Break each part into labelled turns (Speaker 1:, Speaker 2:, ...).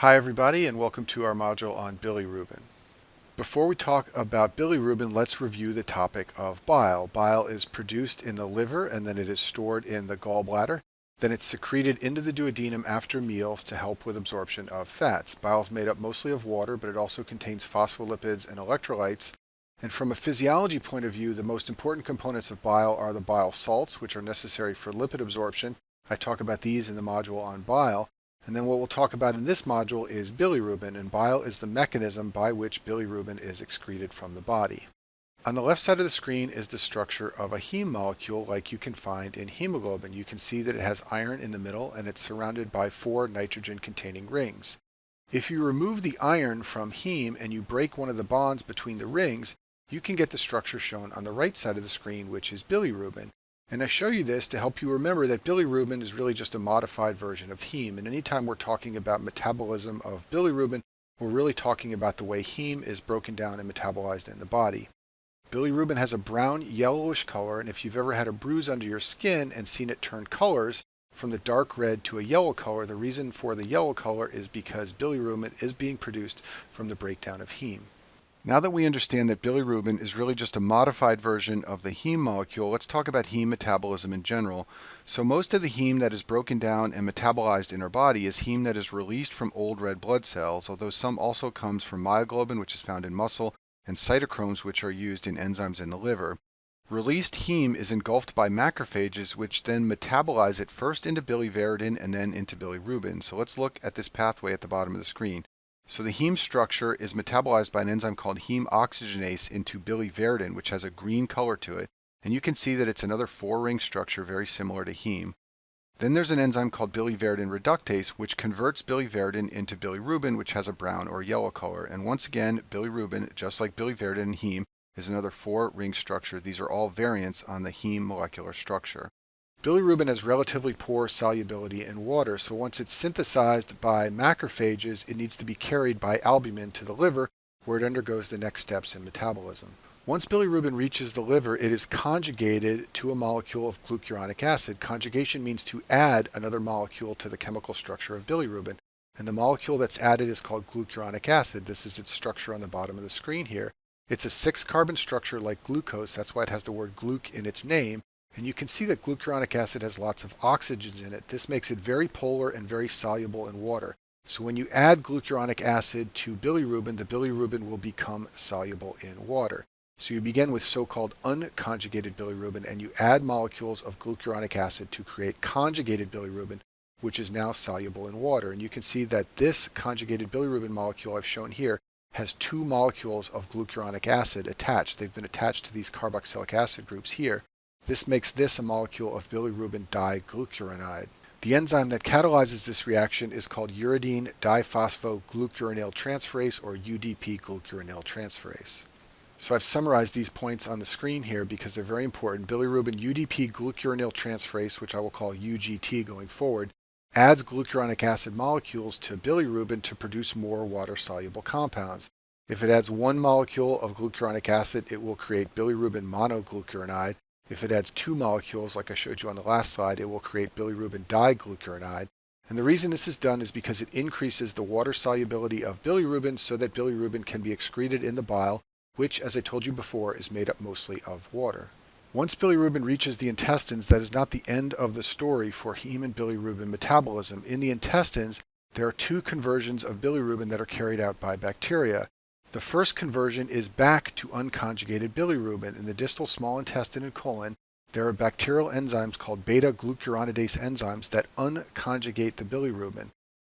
Speaker 1: Hi everybody, and welcome to our module on bilirubin. Before we talk about bilirubin, let's review the topic of bile. Bile is produced in the liver and then it is stored in the gallbladder. Then it's secreted into the duodenum after meals to help with absorption of fats. Bile is made up mostly of water, but it also contains phospholipids and electrolytes. And from a physiology point of view, the most important components of bile are the bile salts, which are necessary for lipid absorption. I talk about these in the module on bile. And then what we'll talk about in this module is bilirubin, and bile is the mechanism by which bilirubin is excreted from the body. On the left side of the screen is the structure of a heme molecule like you can find in hemoglobin. You can see that it has iron in the middle and it's surrounded by 4 nitrogen-containing rings. If you remove the iron from heme and you break one of the bonds between the rings, you can get the structure shown on the right side of the screen, which is bilirubin. And I show you this to help you remember that bilirubin is really just a modified version of heme. And anytime we're talking about metabolism of bilirubin, we're really talking about the way heme is broken down and metabolized in the body. Bilirubin has a brown yellowish color, and if you've ever had a bruise under your skin and seen it turn colors from the dark red to a yellow color, the reason for the yellow color is because bilirubin is being produced from the breakdown of heme. Now that we understand that bilirubin is really just a modified version of the heme molecule, let's talk about heme metabolism in general. So most of the heme that is broken down and metabolized in our body is heme that is released from old red blood cells, although some also comes from myoglobin, which is found in muscle, and cytochromes, which are used in enzymes in the liver. Released heme is engulfed by macrophages, which then metabolize it first into biliveridin and then into bilirubin. So let's look at this pathway at the bottom of the screen. So the heme structure is metabolized by an enzyme called heme oxygenase into biliveridin, which has a green color to it. And you can see that it's another 4-ring structure very similar to heme. Then there's an enzyme called biliveridin reductase, which converts biliveridin into bilirubin, which has a brown or yellow color. And once again, bilirubin, just like biliveridin and heme, is another 4-ring structure. These are all variants on the heme molecular structure. Bilirubin has relatively poor solubility in water, so once it's synthesized by macrophages, it needs to be carried by albumin to the liver, where it undergoes the next steps in metabolism. Once bilirubin reaches the liver, it is conjugated to a molecule of glucuronic acid. Conjugation means to add another molecule to the chemical structure of bilirubin, and the molecule that's added is called glucuronic acid. This is its structure on the bottom of the screen here. It's a 6-carbon structure like glucose, that's why it has the word gluc in its name. And you can see that glucuronic acid has lots of oxygens in it. This makes it very polar and very soluble in water. So when you add glucuronic acid to bilirubin, the bilirubin will become soluble in water. So you begin with so-called unconjugated bilirubin and you add molecules of glucuronic acid to create conjugated bilirubin, which is now soluble in water. And you can see that this conjugated bilirubin molecule I've shown here has 2 molecules of glucuronic acid attached. They've been attached to these carboxylic acid groups here. This makes this a molecule of bilirubin diglucuronide. The enzyme that catalyzes this reaction is called uridine diphosphoglucuronidase transferase, or UDP glucuronidase transferase. So I've summarized these points on the screen here because they're very important. Bilirubin UDP glucuronidase transferase, which I will call UGT going forward, adds glucuronic acid molecules to bilirubin to produce more water-soluble compounds. If it adds 1 molecule of glucuronic acid, it will create bilirubin monoglucuronide. If it adds 2 molecules, like I showed you on the last slide, it will create bilirubin diglucuronide. And the reason this is done is because it increases the water solubility of bilirubin so that bilirubin can be excreted in the bile, which, as I told you before, is made up mostly of water. Once bilirubin reaches the intestines, that is not the end of the story for heme and bilirubin metabolism. In the intestines, there are 2 conversions of bilirubin that are carried out by bacteria. The first conversion is back to unconjugated bilirubin. In the distal small intestine and colon, there are bacterial enzymes called beta-glucuronidase enzymes that unconjugate the bilirubin.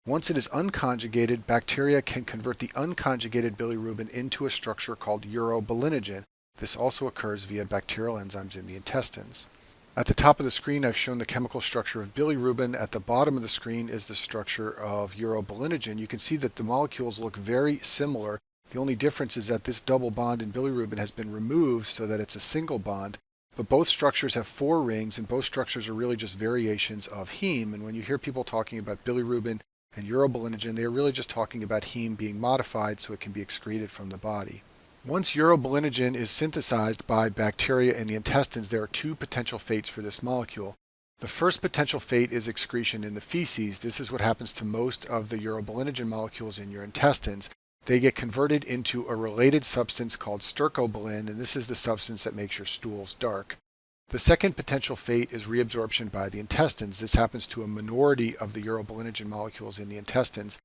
Speaker 1: Once it is unconjugated, bacteria can convert the unconjugated bilirubin into a structure called urobilinogen. This also occurs via bacterial enzymes in the intestines. At the top of the screen, I've shown the chemical structure of bilirubin. At the bottom of the screen is the structure of urobilinogen. You can see that the molecules look very similar. The only difference is that this double bond in bilirubin has been removed so that it's a single bond, but both structures have 4 rings and both structures are really just variations of heme. And when you hear people talking about bilirubin and urobilinogen, they are really just talking about heme being modified so it can be excreted from the body. Once urobilinogen is synthesized by bacteria in the intestines, there are 2 potential fates for this molecule. The first potential fate is excretion in the feces. This is what happens to most of the urobilinogen molecules in your intestines. They get converted into a related substance called stercobilin, and this is the substance that makes your stools dark. The second potential fate is reabsorption by the intestines. This happens to a minority of the urobilinogen molecules in the intestines.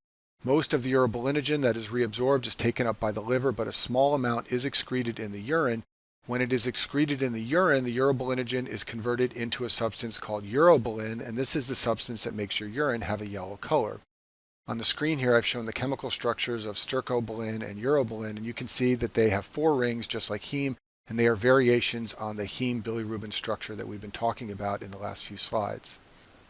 Speaker 1: Most of the urobilinogen that is reabsorbed is taken up by the liver, but a small amount is excreted in the urine. When it is excreted in the urine, the urobilinogen is converted into a substance called urobilin, and this is the substance that makes your urine have a yellow color. On the screen here, I've shown the chemical structures of stercobilin and urobilin, and you can see that they have 4 rings just like heme, and they are variations on the heme bilirubin structure that we've been talking about in the last few slides.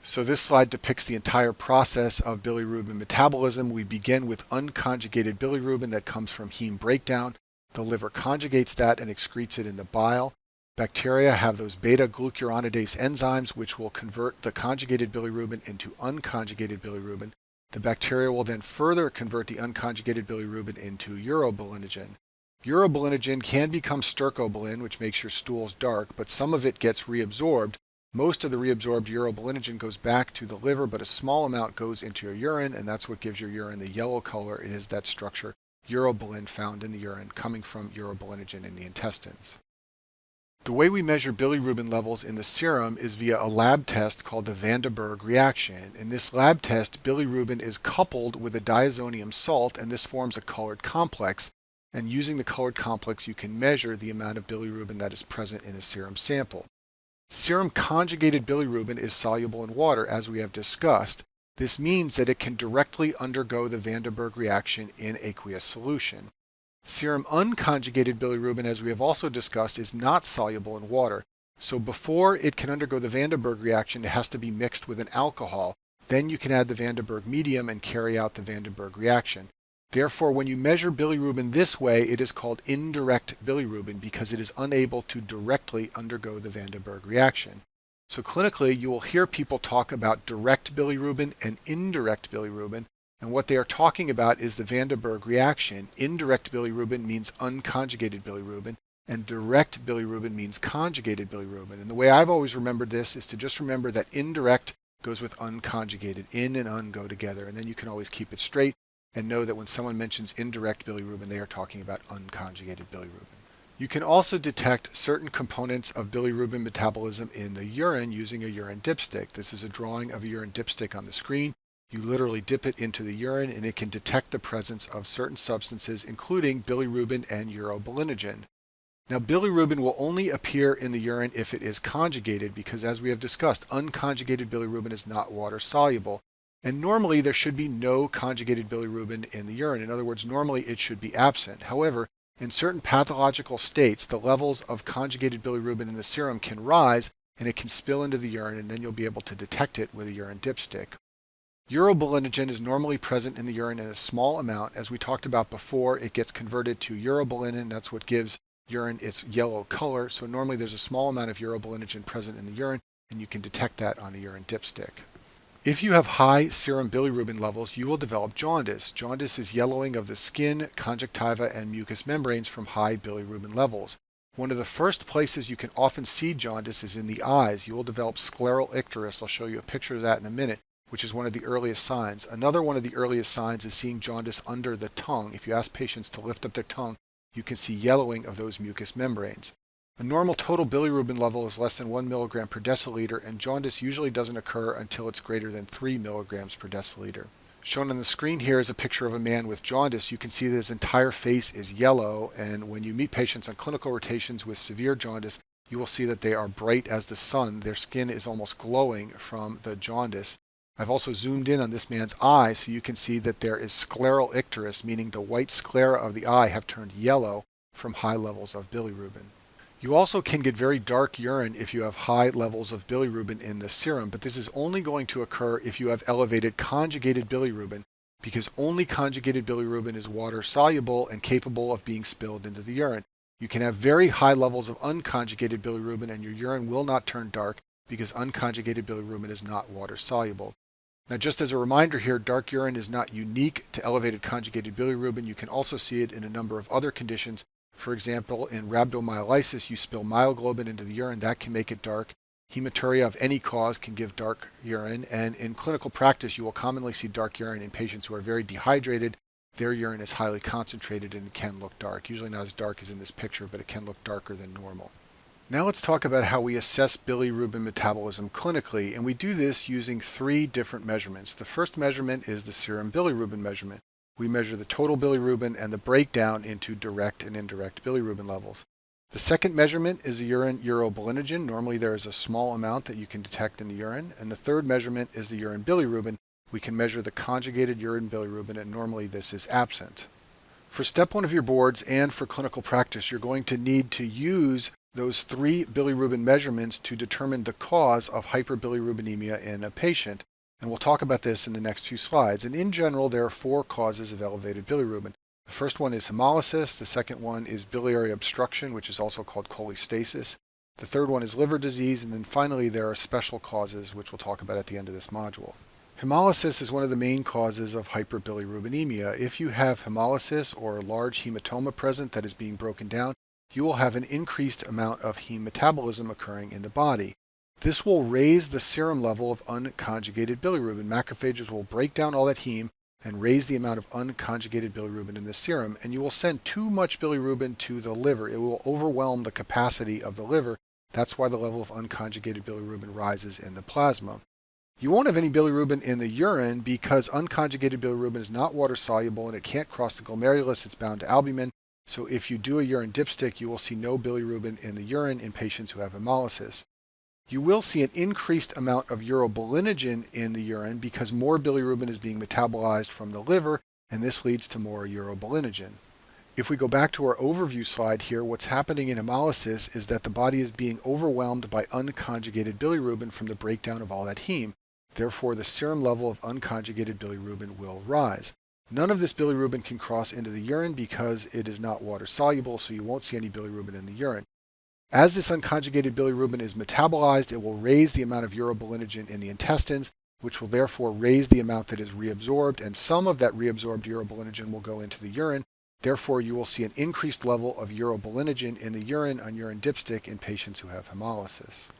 Speaker 1: So this slide depicts the entire process of bilirubin metabolism. We begin with unconjugated bilirubin that comes from heme breakdown. The liver conjugates that and excretes it in the bile. Bacteria have those beta-glucuronidase enzymes which will convert the conjugated bilirubin into unconjugated bilirubin. The bacteria will then further convert the unconjugated bilirubin into urobilinogen. Urobilinogen can become stercobilin, which makes your stools dark, but some of it gets reabsorbed. Most of the reabsorbed urobilinogen goes back to the liver, but a small amount goes into your urine, and that's what gives your urine the yellow color. It is that structure, urobilin, found in the urine, coming from urobilinogen in the intestines. The way we measure bilirubin levels in the serum is via a lab test called the Van de Berg reaction. In this lab test, bilirubin is coupled with a diazonium salt, and this forms a colored complex. And using the colored complex, you can measure the amount of bilirubin that is present in a serum sample. Serum conjugated bilirubin is soluble in water, as we have discussed. This means that it can directly undergo the Van de Berg reaction in aqueous solution. Serum unconjugated bilirubin, as we have also discussed, is not soluble in water. So before it can undergo the Van de Berg reaction, it has to be mixed with an alcohol. Then you can add the Van de Berg medium and carry out the Van de Berg reaction. Therefore, when you measure bilirubin this way, it is called indirect bilirubin because it is unable to directly undergo the Van de Berg reaction. So clinically, you will hear people talk about direct bilirubin and indirect bilirubin, and what they are talking about is the Van de Berg reaction. Indirect bilirubin means unconjugated bilirubin, and direct bilirubin means conjugated bilirubin. And the way I've always remembered this is to just remember that indirect goes with unconjugated. In and un go together, and then you can always keep it straight and know that when someone mentions indirect bilirubin, they are talking about unconjugated bilirubin. You can also detect certain components of bilirubin metabolism in the urine using a urine dipstick. This is a drawing of a urine dipstick on the screen. You literally dip it into the urine and it can detect the presence of certain substances, including bilirubin and urobilinogen. Now, bilirubin will only appear in the urine if it is conjugated because, as we have discussed, unconjugated bilirubin is not water soluble. And normally there should be no conjugated bilirubin in the urine. In other words, normally it should be absent. However, in certain pathological states, the levels of conjugated bilirubin in the serum can rise and it can spill into the urine, and then you'll be able to detect it with a urine dipstick. Urobilinogen is normally present in the urine in a small amount. As we talked about before, it gets converted to urobilinin. That's what gives urine its yellow color. So normally there's a small amount of urobilinogen present in the urine, and you can detect that on a urine dipstick. If you have high serum bilirubin levels, you will develop jaundice. Jaundice is yellowing of the skin, conjunctiva, and mucous membranes from high bilirubin levels. One of the first places you can often see jaundice is in the eyes. You will develop scleral icterus. I'll show you a picture of that in a minute, which is one of the earliest signs. Another one of the earliest signs is seeing jaundice under the tongue. If you ask patients to lift up their tongue, you can see yellowing of those mucous membranes. A normal total bilirubin level is less than 1 milligram per deciliter, and jaundice usually doesn't occur until it's greater than 3 milligrams per deciliter. Shown on the screen here is a picture of a man with jaundice. You can see that his entire face is yellow, and when you meet patients on clinical rotations with severe jaundice, you will see that they are bright as the sun. Their skin is almost glowing from the jaundice. I've also zoomed in on this man's eye so you can see that there is scleral icterus, meaning the white sclera of the eye have turned yellow from high levels of bilirubin. You also can get very dark urine if you have high levels of bilirubin in the serum, but this is only going to occur if you have elevated conjugated bilirubin, because only conjugated bilirubin is water soluble and capable of being spilled into the urine. You can have very high levels of unconjugated bilirubin and your urine will not turn dark because unconjugated bilirubin is not water soluble. Now, just as a reminder here, dark urine is not unique to elevated conjugated bilirubin. You can also see it in a number of other conditions. For example, in rhabdomyolysis, you spill myoglobin into the urine. That can make it dark. Hematuria of any cause can give dark urine, and in clinical practice you will commonly see dark urine in patients who are very dehydrated. Their urine is highly concentrated and it can look dark. Usually not as dark as in this picture, but it can look darker than normal. Now let's talk about how we assess bilirubin metabolism clinically, and we do this using 3 different measurements. The first measurement is the serum bilirubin measurement. We measure the total bilirubin and the breakdown into direct and indirect bilirubin levels. The second measurement is the urine urobilinogen. Normally there is a small amount that you can detect in the urine. And the third measurement is the urine bilirubin. We can measure the conjugated urine bilirubin, and normally this is absent. For step 1 of your boards and for clinical practice, you're going to need to use those 3 bilirubin measurements to determine the cause of hyperbilirubinemia in a patient. And we'll talk about this in the next few slides. And in general, there are 4 causes of elevated bilirubin. The first one is hemolysis. The second one is biliary obstruction, which is also called cholestasis. The third one is liver disease. And then finally, there are special causes, which we'll talk about at the end of this module. Hemolysis is one of the main causes of hyperbilirubinemia. If you have hemolysis or a large hematoma present that is being broken down, you will have an increased amount of heme metabolism occurring in the body. This will raise the serum level of unconjugated bilirubin. Macrophages will break down all that heme and raise the amount of unconjugated bilirubin in the serum, and you will send too much bilirubin to the liver. It will overwhelm the capacity of the liver. That's why the level of unconjugated bilirubin rises in the plasma. You won't have any bilirubin in the urine because unconjugated bilirubin is not water soluble and it can't cross the glomerulus. It's bound to albumin. So if you do a urine dipstick, you will see no bilirubin in the urine in patients who have hemolysis. You will see an increased amount of urobilinogen in the urine because more bilirubin is being metabolized from the liver, and this leads to more urobilinogen. If we go back to our overview slide here, what's happening in hemolysis is that the body is being overwhelmed by unconjugated bilirubin from the breakdown of all that heme. Therefore, the serum level of unconjugated bilirubin will rise. None of this bilirubin can cross into the urine because it is not water soluble, so you won't see any bilirubin in the urine. As this unconjugated bilirubin is metabolized, it will raise the amount of urobilinogen in the intestines, which will therefore raise the amount that is reabsorbed, and some of that reabsorbed urobilinogen will go into the urine. Therefore, you will see an increased level of urobilinogen in the urine on urine dipstick in patients who have hemolysis.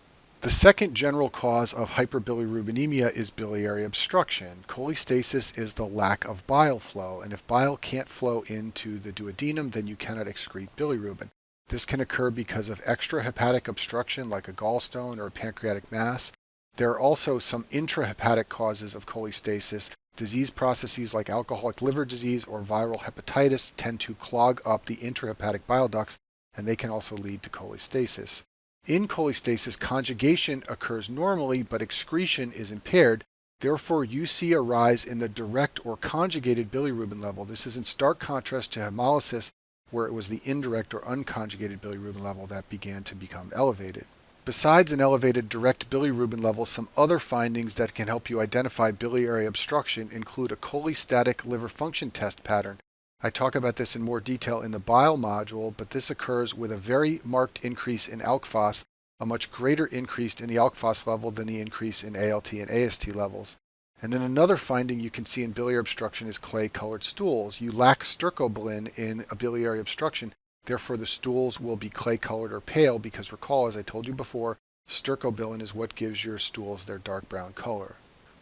Speaker 1: The second general cause of hyperbilirubinemia is biliary obstruction. Cholestasis is the lack of bile flow, and if bile can't flow into the duodenum, then you cannot excrete bilirubin. This can occur because of extrahepatic obstruction like a gallstone or a pancreatic mass. There are also some intrahepatic causes of cholestasis. Disease processes like alcoholic liver disease or viral hepatitis tend to clog up the intrahepatic bile ducts, and they can also lead to cholestasis. In cholestasis, conjugation occurs normally, but excretion is impaired. Therefore, you see a rise in the direct or conjugated bilirubin level. This is in stark contrast to hemolysis, where it was the indirect or unconjugated bilirubin level that began to become elevated. Besides an elevated direct bilirubin level, some other findings that can help you identify biliary obstruction include a cholestatic liver function test pattern. I talk about this in more detail in the bile module, but this occurs with a very marked increase in ALK phos, a much greater increase in the ALK phos level than the increase in ALT and AST levels. And then another finding you can see in biliary obstruction is clay-colored stools. You lack stercobilin in a biliary obstruction, therefore the stools will be clay-colored or pale because recall, as I told you before, stercobilin is what gives your stools their dark brown color.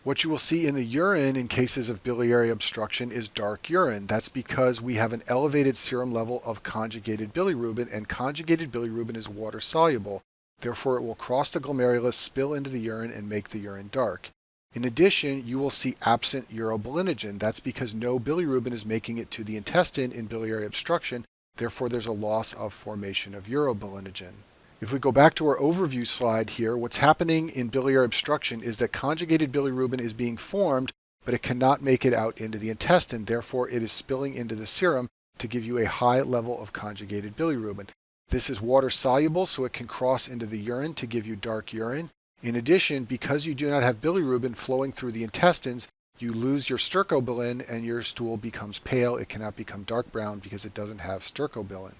Speaker 1: What you will see in the urine in cases of biliary obstruction is dark urine. That's because we have an elevated serum level of conjugated bilirubin, and conjugated bilirubin is water soluble. Therefore, it will cross the glomerulus, spill into the urine, and make the urine dark. In addition, you will see absent urobilinogen. That's because no bilirubin is making it to the intestine in biliary obstruction. Therefore, there's a loss of formation of urobilinogen. If we go back to our overview slide here, what's happening in biliary obstruction is that conjugated bilirubin is being formed, but it cannot make it out into the intestine. Therefore, it is spilling into the serum to give you a high level of conjugated bilirubin. This is water soluble, so it can cross into the urine to give you dark urine. In addition, because you do not have bilirubin flowing through the intestines, you lose your stercobilin and your stool becomes pale. It cannot become dark brown because it doesn't have stercobilin.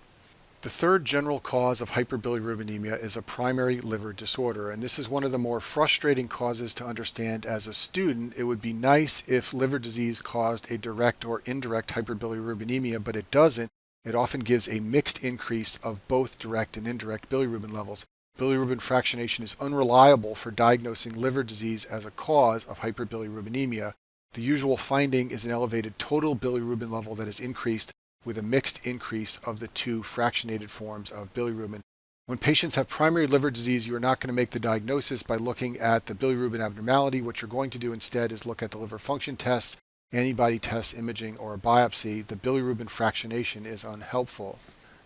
Speaker 1: The third general cause of hyperbilirubinemia is a primary liver disorder, and this is one of the more frustrating causes to understand as a student. It would be nice if liver disease caused a direct or indirect hyperbilirubinemia, but it doesn't. It often gives a mixed increase of both direct and indirect bilirubin levels. Bilirubin fractionation is unreliable for diagnosing liver disease as a cause of hyperbilirubinemia. The usual finding is an elevated total bilirubin level that is increased with a mixed increase of the two fractionated forms of bilirubin. When patients have primary liver disease, you are not going to make the diagnosis by looking at the bilirubin abnormality. What you're going to do instead is look at the liver function tests, antibody tests, imaging, or a biopsy. The bilirubin fractionation is unhelpful.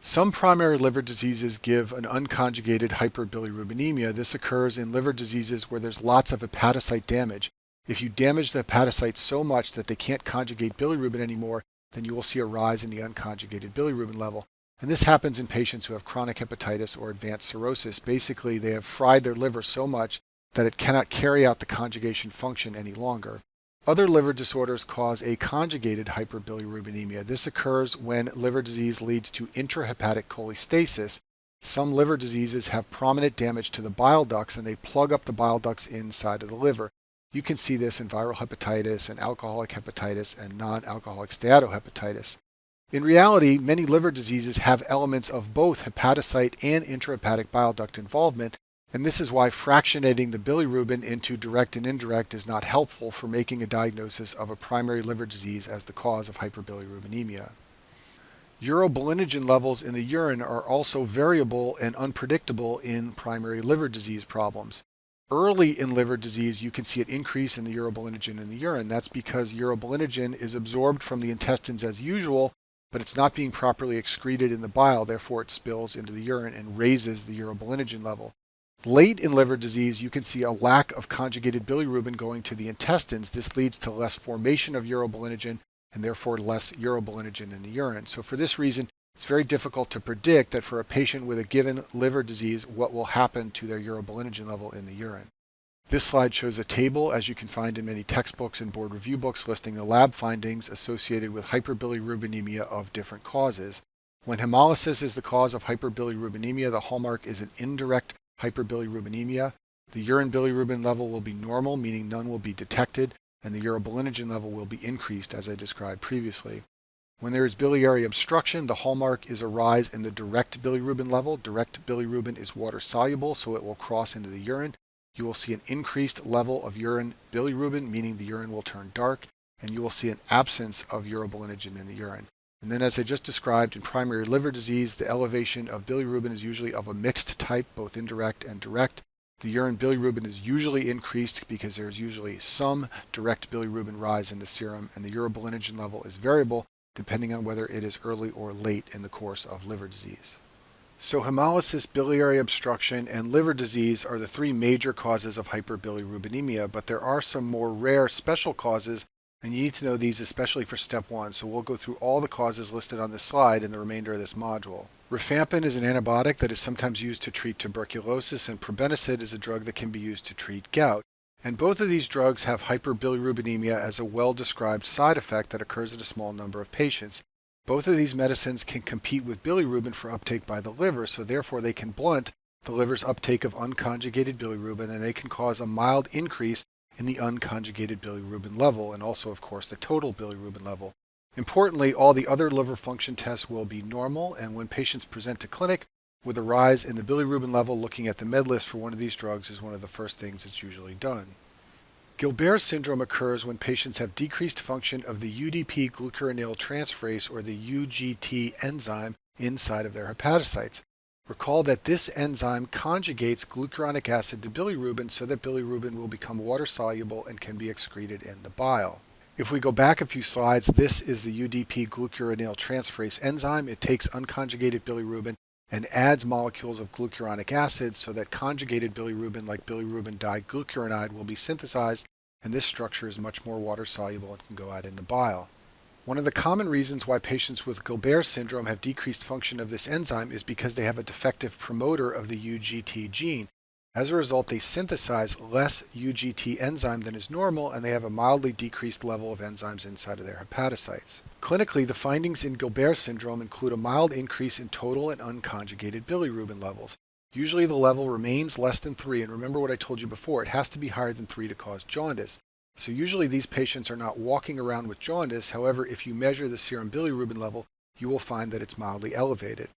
Speaker 1: Some primary liver diseases give an unconjugated hyperbilirubinemia. This occurs in liver diseases where there's lots of hepatocyte damage. If you damage the hepatocytes so much that they can't conjugate bilirubin anymore, then you will see a rise in the unconjugated bilirubin level. And this happens in patients who have chronic hepatitis or advanced cirrhosis. Basically, they have fried their liver so much that it cannot carry out the conjugation function any longer. Other liver disorders cause a conjugated hyperbilirubinemia. This occurs when liver disease leads to intrahepatic cholestasis. Some liver diseases have prominent damage to the bile ducts and they plug up the bile ducts inside of the liver. You can see this in viral hepatitis and alcoholic hepatitis and non-alcoholic steatohepatitis. In reality, many liver diseases have elements of both hepatocyte and intrahepatic bile duct involvement, and this is why fractionating the bilirubin into direct and indirect is not helpful for making a diagnosis of a primary liver disease as the cause of hyperbilirubinemia. Urobilinogen levels in the urine are also variable and unpredictable in primary liver disease problems. Early in liver disease, you can see an increase in the urobilinogen in the urine. That's because urobilinogen is absorbed from the intestines as usual, but it's not being properly excreted in the bile, therefore it spills into the urine and raises the urobilinogen level. Late in liver disease, you can see a lack of conjugated bilirubin going to the intestines. This leads to less formation of urobilinogen and therefore less urobilinogen in the urine. So for this reason, it's very difficult to predict that for a patient with a given liver disease, what will happen to their urobilinogen level in the urine. This slide shows a table, as you can find in many textbooks and board review books, listing the lab findings associated with hyperbilirubinemia of different causes. When hemolysis is the cause of hyperbilirubinemia, the hallmark is an indirect hyperbilirubinemia. The urine bilirubin level will be normal, meaning none will be detected, and the urobilinogen level will be increased, as I described previously. When there is biliary obstruction, the hallmark is a rise in the direct bilirubin level. Direct bilirubin is water soluble, so it will cross into the urine. You will see an increased level of urine bilirubin, meaning the urine will turn dark, and you will see an absence of urobilinogen in the urine. And then, as I just described, in primary liver disease, the elevation of bilirubin is usually of a mixed type, both indirect and direct. The urine bilirubin is usually increased because there is usually some direct bilirubin rise in the serum, and the urobilinogen level is variable depending on whether it is early or late in the course of liver disease. So hemolysis, biliary obstruction, and liver disease are the three major causes of hyperbilirubinemia, but there are some more rare special causes, and you need to know these especially for step 1. So we'll go through all the causes listed on this slide in the remainder of this module. Rifampin is an antibiotic that is sometimes used to treat tuberculosis, and probenecid is a drug that can be used to treat gout. And both of these drugs have hyperbilirubinemia as a well-described side effect that occurs in a small number of patients. Both of these medicines can compete with bilirubin for uptake by the liver, so therefore they can blunt the liver's uptake of unconjugated bilirubin, and they can cause a mild increase in the unconjugated bilirubin level, and also, of course, the total bilirubin level. Importantly, all the other liver function tests will be normal, and when patients present to clinic with a rise in the bilirubin level, looking at the med list for one of these drugs is one of the first things that's usually done. Gilbert syndrome occurs when patients have decreased function of the UDP glucuronidase transferase, or the UGT enzyme, inside of their hepatocytes. Recall that this enzyme conjugates glucuronic acid to bilirubin so that bilirubin will become water soluble and can be excreted in the bile. If we go back a few slides, this is the UDP glucuronidase transferase enzyme. It takes unconjugated bilirubin and adds molecules of glucuronic acid so that conjugated bilirubin, like bilirubin diglucuronide, will be synthesized, and this structure is much more water soluble and can go out in the bile. One of the common reasons why patients with Gilbert syndrome have decreased function of this enzyme is because they have a defective promoter of the UGT gene. As a result, they synthesize less UGT enzyme than is normal, and they have a mildly decreased level of enzymes inside of their hepatocytes. Clinically, the findings in Gilbert syndrome include a mild increase in total and unconjugated bilirubin levels. Usually the level remains less than 3, and remember what I told you before, it has to be higher than 3 to cause jaundice. So usually these patients are not walking around with jaundice. However, if you measure the serum bilirubin level, you will find that it's mildly elevated.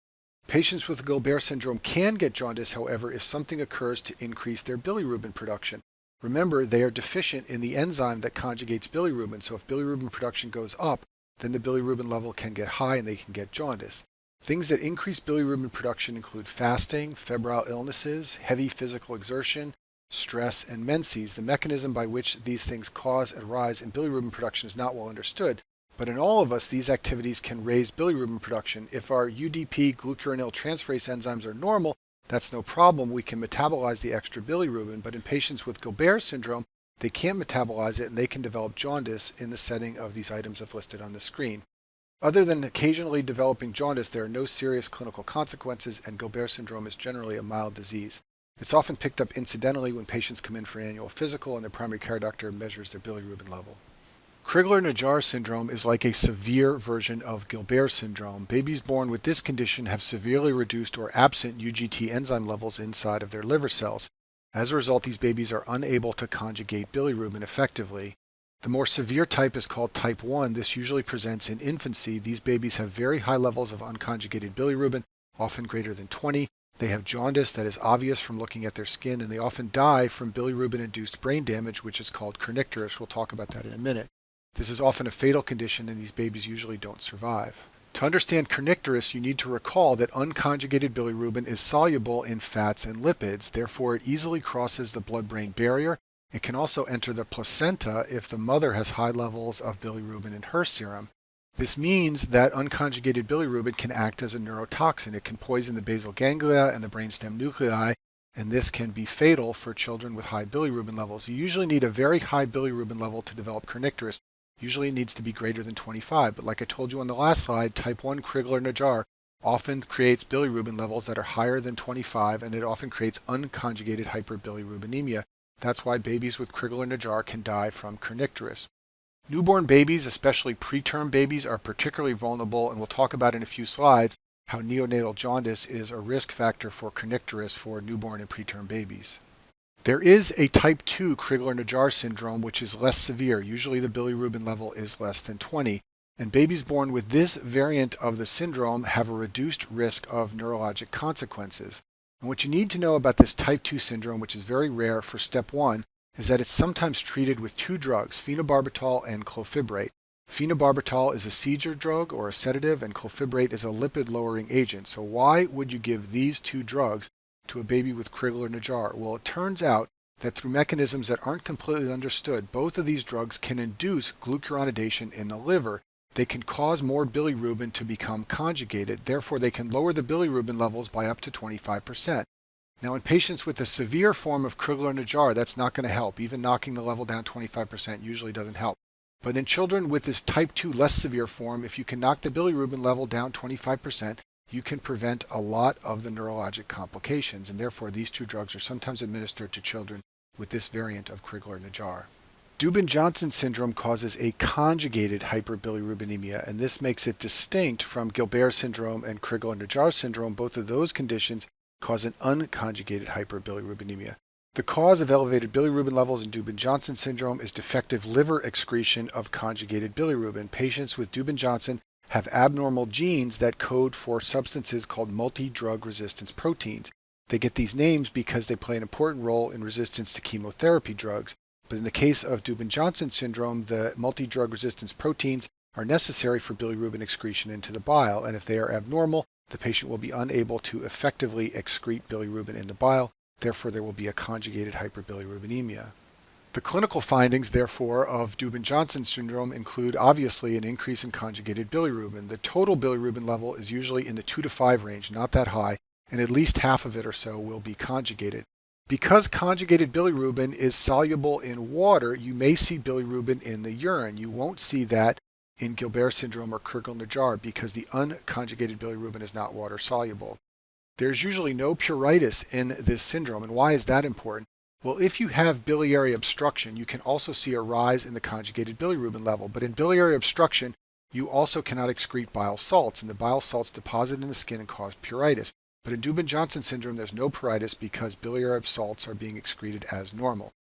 Speaker 1: Patients with Gilbert syndrome can get jaundice, however, if something occurs to increase their bilirubin production. Remember, they are deficient in the enzyme that conjugates bilirubin, so if bilirubin production goes up, then the bilirubin level can get high and they can get jaundice. Things that increase bilirubin production include fasting, febrile illnesses, heavy physical exertion, stress, and menses. The mechanism by which these things cause a rise in bilirubin production is not well understood, but in all of us, these activities can raise bilirubin production. If our UDP glucuronidase transferase enzymes are normal, that's no problem. We can metabolize the extra bilirubin, but in patients with Gilbert syndrome, they can't metabolize it and they can develop jaundice in the setting of these items I've listed on the screen. Other than occasionally developing jaundice, there are no serious clinical consequences, and Gilbert syndrome is generally a mild disease. It's often picked up incidentally when patients come in for an annual physical and their primary care doctor measures their bilirubin level. Crigler-Najjar syndrome is like a severe version of Gilbert syndrome. Babies born with this condition have severely reduced or absent UGT enzyme levels inside of their liver cells. As a result, these babies are unable to conjugate bilirubin effectively. The more severe type is called type 1. This usually presents in infancy. These babies have very high levels of unconjugated bilirubin, often greater than 20. They have jaundice that is obvious from looking at their skin, and they often die from bilirubin-induced brain damage, which is called kernicterus. We'll talk about that in a minute. This is often a fatal condition, and these babies usually don't survive. To understand kernicterus, you need to recall that unconjugated bilirubin is soluble in fats and lipids. Therefore, it easily crosses the blood-brain barrier. It can also enter the placenta if the mother has high levels of bilirubin in her serum. This means that unconjugated bilirubin can act as a neurotoxin. It can poison the basal ganglia and the brainstem nuclei, and this can be fatal for children with high bilirubin levels. You usually need a very high bilirubin level to develop kernicterus. Usually it needs to be greater than 25, but like I told you on the last slide, type 1 Crigler-Najjar often creates bilirubin levels that are higher than 25, and it often creates unconjugated hyperbilirubinemia. That's why babies with Crigler-Najjar can die from kernicterus. Newborn babies, especially preterm babies, are particularly vulnerable, and we'll talk about in a few slides how neonatal jaundice is a risk factor for kernicterus for newborn and preterm babies. There is a type 2 Crigler-Najjar syndrome, which is less severe. Usually the bilirubin level is less than 20, and babies born with this variant of the syndrome have a reduced risk of neurologic consequences. And what you need to know about this type 2 syndrome, which is very rare for step 1, is that it's sometimes treated with two drugs, phenobarbital and clofibrate. Phenobarbital is a seizure drug or a sedative, and clofibrate is a lipid-lowering agent. So why would you give these two drugs to a baby with Crigler-Najjar? Well, it turns out that through mechanisms that aren't completely understood, both of these drugs can induce glucuronidation in the liver. They can cause more bilirubin to become conjugated. Therefore, they can lower the bilirubin levels by up to 25%. Now, in patients with a severe form of Crigler-Najjar, that's not going to help. Even knocking the level down 25% usually doesn't help. But in children with this type 2 less severe form, if you can knock the bilirubin level down 25%, you can prevent a lot of the neurologic complications, and therefore these two drugs are sometimes administered to children with this variant of Crigler-Najjar. Dubin-Johnson syndrome causes a conjugated hyperbilirubinemia, and this makes it distinct from Gilbert syndrome and Crigler-Najjar syndrome. Both of those conditions cause an unconjugated hyperbilirubinemia. The cause of elevated bilirubin levels in Dubin-Johnson syndrome is defective liver excretion of conjugated bilirubin. Patients with Dubin-Johnson have abnormal genes that code for substances called multi-drug resistance proteins. They get these names because they play an important role in resistance to chemotherapy drugs. But in the case of Dubin-Johnson syndrome, the multi-drug resistance proteins are necessary for bilirubin excretion into the bile, and if they are abnormal, the patient will be unable to effectively excrete bilirubin in the bile. Therefore, there will be a conjugated hyperbilirubinemia. The clinical findings, therefore, of Dubin-Johnson syndrome include obviously an increase in conjugated bilirubin. The total bilirubin level is usually in the 2 to 5 range, not that high, and at least half of it or so will be conjugated. Because conjugated bilirubin is soluble in water, you may see bilirubin in the urine. You won't see that in Gilbert syndrome or Crigler-Najjar because the unconjugated bilirubin is not water soluble. There's usually no pruritus in this syndrome, and why is that important? Well, if you have biliary obstruction, you can also see a rise in the conjugated bilirubin level. But in biliary obstruction, you also cannot excrete bile salts, and the bile salts deposit in the skin and cause pruritus. But in Dubin-Johnson syndrome, there's no pruritus because biliary salts are being excreted as normal.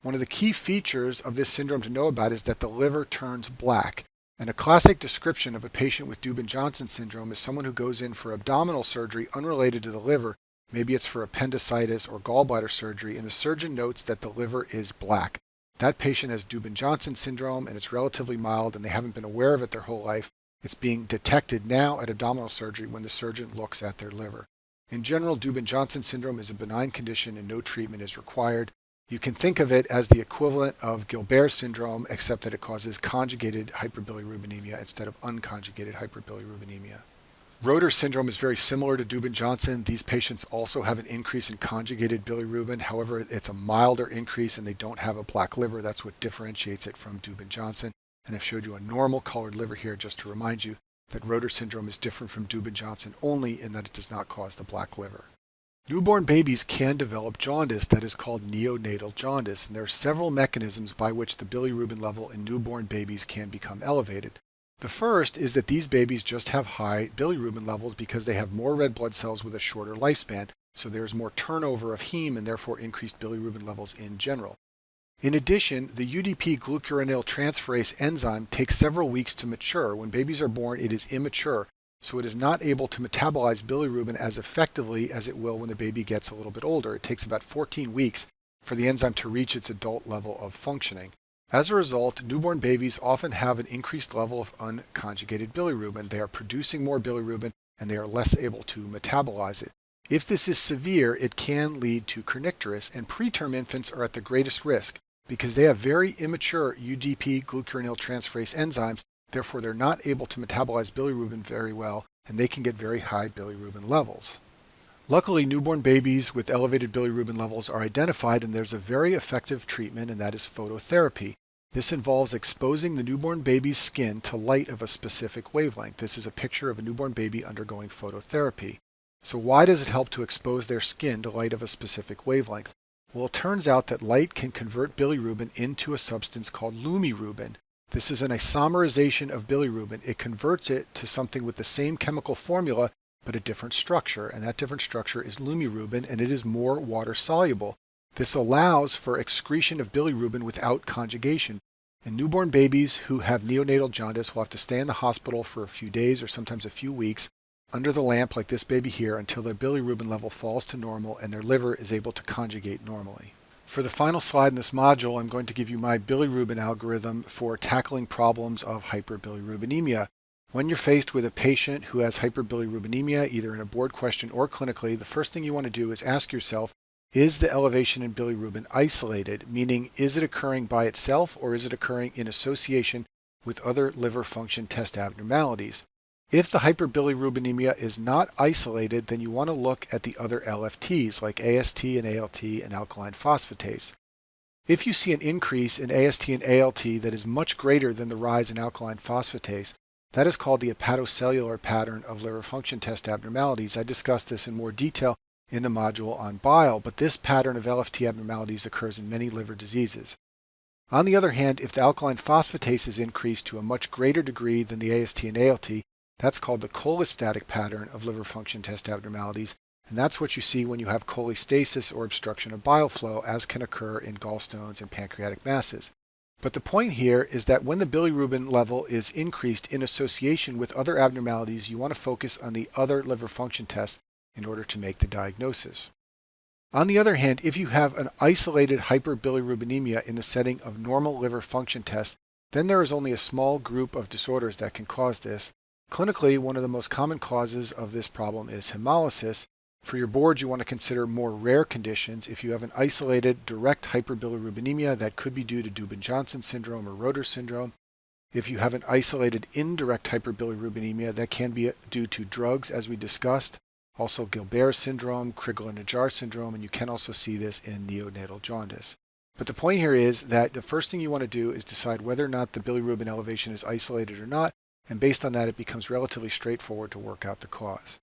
Speaker 1: One of the key features of this syndrome to know about is that the liver turns black. And a classic description of a patient with Dubin-Johnson syndrome is someone who goes in for abdominal surgery unrelated to the liver. Maybe it's for appendicitis or gallbladder surgery, and the surgeon notes that the liver is black. That patient has Dubin-Johnson syndrome, and it's relatively mild, and they haven't been aware of it their whole life. It's being detected now at abdominal surgery when the surgeon looks at their liver. In general, Dubin-Johnson syndrome is a benign condition and no treatment is required. You can think of it as the equivalent of Gilbert syndrome, except that it causes conjugated hyperbilirubinemia instead of unconjugated hyperbilirubinemia. Rotor syndrome is very similar to Dubin-Johnson. These patients also have an increase in conjugated bilirubin. However, it's a milder increase and they don't have a black liver. That's what differentiates it from Dubin-Johnson. And I've showed you a normal colored liver here just to remind you that Rotor syndrome is different from Dubin-Johnson only in that it does not cause the black liver. Newborn babies can develop jaundice that is called neonatal jaundice, and there are several mechanisms by which the bilirubin level in newborn babies can become elevated. The first is that these babies just have high bilirubin levels because they have more red blood cells with a shorter lifespan, so there's more turnover of heme and therefore increased bilirubin levels in general. In addition, the UDP glucuronidase transferase enzyme takes several weeks to mature. When babies are born, it is immature, so it is not able to metabolize bilirubin as effectively as it will when the baby gets a little bit older. It takes about 14 weeks for the enzyme to reach its adult level of functioning. As a result, newborn babies often have an increased level of unconjugated bilirubin. They are producing more bilirubin and they are less able to metabolize it. If this is severe, it can lead to kernicterus, and preterm infants are at the greatest risk because they have very immature UDP glucuronidase transferase enzymes. Therefore, they're not able to metabolize bilirubin very well, and they can get very high bilirubin levels. Luckily, newborn babies with elevated bilirubin levels are identified, and there's a very effective treatment, and that is phototherapy. This involves exposing the newborn baby's skin to light of a specific wavelength. This is a picture of a newborn baby undergoing phototherapy. So why does it help to expose their skin to light of a specific wavelength? Well, it turns out that light can convert bilirubin into a substance called lumirubin. This is an isomerization of bilirubin. It converts it to something with the same chemical formula but a different structure, and that different structure is lumirubin, and it is more water soluble. This allows for excretion of bilirubin without conjugation. And newborn babies who have neonatal jaundice will have to stay in the hospital for a few days or sometimes a few weeks under the lamp like this baby here until their bilirubin level falls to normal and their liver is able to conjugate normally. For the final slide in this module, I'm going to give you my bilirubin algorithm for tackling problems of hyperbilirubinemia. When you're faced with a patient who has hyperbilirubinemia, either in a board question or clinically, the first thing you want to do is ask yourself, is the elevation in bilirubin isolated? Meaning, is it occurring by itself or is it occurring in association with other liver function test abnormalities? If the hyperbilirubinemia is not isolated, then you want to look at the other LFTs like AST and ALT and alkaline phosphatase. If you see an increase in AST and ALT that is much greater than the rise in alkaline phosphatase, that is called the hepatocellular pattern of liver function test abnormalities. I discussed this in more detail in the module on bile, but this pattern of LFT abnormalities occurs in many liver diseases. On the other hand, if the alkaline phosphatase is increased to a much greater degree than the AST and ALT, that's called the cholestatic pattern of liver function test abnormalities, and that's what you see when you have cholestasis or obstruction of bile flow, as can occur in gallstones and pancreatic masses. But the point here is that when the bilirubin level is increased in association with other abnormalities, you want to focus on the other liver function tests in order to make the diagnosis. On the other hand, if you have an isolated hyperbilirubinemia in the setting of normal liver function tests, then there is only a small group of disorders that can cause this. Clinically, one of the most common causes of this problem is hemolysis. For your board, you want to consider more rare conditions. If you have an isolated direct hyperbilirubinemia, that could be due to Dubin-Johnson syndrome or Rotor syndrome. If you have an isolated indirect hyperbilirubinemia, that can be due to drugs, as we discussed. Also Gilbert syndrome, Crigler-Najjar syndrome, and you can also see this in neonatal jaundice. But the point here is that the first thing you want to do is decide whether or not the bilirubin elevation is isolated or not, and based on that, it becomes relatively straightforward to work out the cause.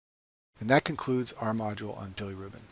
Speaker 1: And that concludes our module on bilirubin.